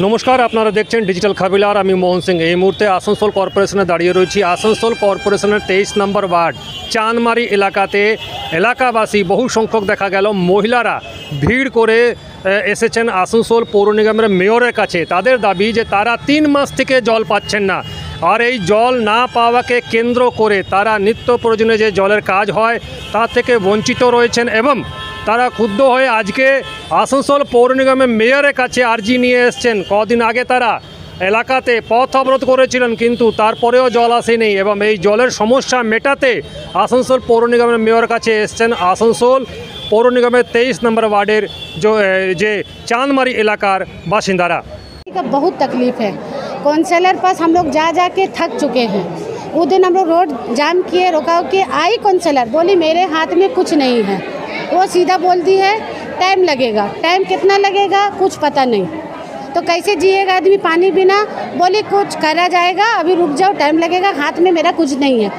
নমস্কার, আপনারা দেখছেন ডিজিটাল খাবিলার। আমি মোহন সিং। এই মুহূর্তে আসানসোল কর্পোরেশনে দাঁড়িয়ে রয়েছি। আসানসোল কর্পোরেশনের 23 নম্বর ওয়ার্ড চাঁদমারি এলাকাতে এলাকাবাসী বহু সংখ্যক দেখা গেল মহিলারা ভিড় করে এসেছেন আসানসোল পৌর নিগমের মেয়রের কাছে। তাদের দাবি যে তারা 3 মাস থেকে জল পাচ্ছেন না, আর এই জল না পাওয়াকে কেন্দ্র করে তারা নিত্য প্রয়োজনীয় যে জলের কাজ হয় তা থেকে বঞ্চিত রয়েছেন এবং তারা ক্ষুব্ধ হয়ে আজকে আসানসোল পৌর নিগমের মেয়রের কাছে আর্জি নিয়ে এসছেন। কদিন আগে তারা এলাকাতে পথ অবরোধ করেছিলেন, কিন্তু তারপরেও জল আসেনি এবং এই জলের সমস্যা মেটাতে আসানসোল পৌর নিগমের মেয়রের কাছে এসছেন আসানসোল পৌর নিগমের 23 নম্বর वार्डের যে चांदमारी इलाकार बासिंदारा। बहुत तकलीफ है। काउंसलर पास हम लोग जा जा के थक चुके हैं। वो दिन हम लोग रोड जाम किए, रुकाव किए, आई काउंसलर बोली मेरे हाथ में कुछ नहीं है। वो सीधा बोलती है टाइम लगेगा। टाइम कितना लगेगा कुछ पता नहीं, तो कैसे जिएगा आदमी पानी बिना। बोली कुछ करा जाएगा, अभी रुक जाओ, टाइम लगेगा, हाथ में मेरा कुछ नहीं है,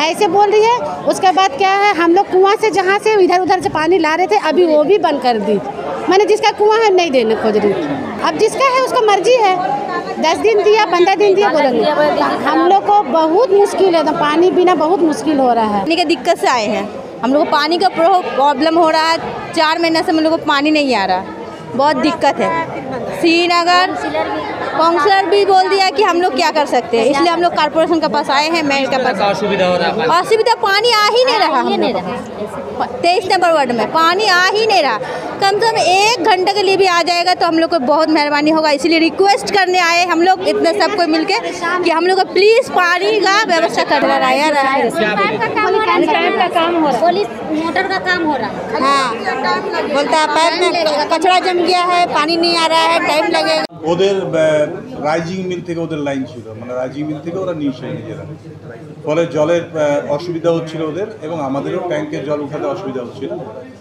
ऐसे बोल रही है। उसके बाद क्या है, हम लोग कुआं से जहाँ से इधर उधर से पानी ला रहे थे अभी वो भी बंद कर दी। मैंने जिसका कुआं है नहीं देने खोज रही, अब जिसका है उसका मर्जी है। 10 दिन दिया, 15 दिन दिया, बोलेंगे। हम लोग को बहुत मुश्किल है, तो पानी बिना बहुत मुश्किल हो रहा है। पानी की दिक्कत से आए हैं हम लोग को। पानी का प्रॉब्लम हो रहा है, 4 महीने से हम लोग को पानी नहीं आ रहा, बहुत दिक्कत है। श्रीनगर काउंसलर भी बोल दिया कि हम लोग क्या कर सकते हैं, इसलिए हम लोग कॉर्पोरेशन के पास आए हैं, मेयर के पास। असुविधा हो रहा है, असुविधा पानी आ ही नहीं रहा। 23 नंबर वार्ड में पानी आ ही नहीं रहा। कम से कम 1 घंटे के लिए भी आ जाएगा तो हम लोग को बहुत मेहरबानी होगा। इसलिए रिक्वेस्ट करने आए हम लोग इतने सबको मिलके कि हम लोग को प्लीज़ पानी का व्यवस्था करना रहा है। मोटर का काम हो रहा है। हाँ, बोलता है पैर में कचरा जम गया है, पानी नहीं आ रहा है, टाइम लगेगा। ওদের রাইজিং মিল থেকে ওদের লাইন ছিল, মানে রাইজিং মিল থেকে ওরা নিয়েছে নিজেরা, ফলে জলের অসুবিধা হচ্ছিল ওদের এবং আমাদেরও ট্যাঙ্কের জল উঠাতে অসুবিধা হচ্ছিল।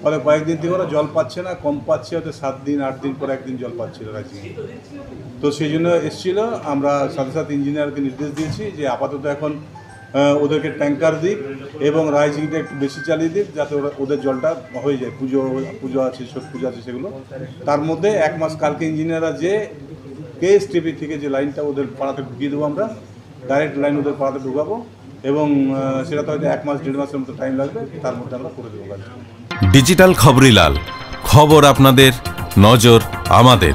ফলে কয়েকদিন থেকে ওরা জল পাচ্ছে না, কম পাচ্ছে, হয়তো 7 দিন 8 দিন পর একদিন জল পাচ্ছিল রাইজিং। তো সেই জন্য এসেছিল, আমরা সাথে সাথে ইঞ্জিনিয়ারকে নির্দেশ দিয়েছি যে আপাতত এখন ওদেরকে ট্যাঙ্কার দিক এবং রাইজিংটা একটু বেশি চালিয়ে দিক, যাতে ওদের জলটা হয়ে যায়। পুজো আছে, ছট পুজো আছে, সেগুলো তার মধ্যে 1 মাস। কালকে ইঞ্জিনিয়াররা যে KSTP থেকে যে লাইনটা ওদের পাড়াতে ঢুকিয়ে দেবো, আমরা ডাইরেক্ট লাইন ওদের পাড়াতে ঢুকাবো এবং সেটা তো হয়তো 1 মাস 1.5 মাসের মতো টাইম লাগবে, তার মধ্যে আমরা করে দেবো কাজ। ডিজিটাল খবরিলাল, খবর আপনাদের, নজর আমাদের।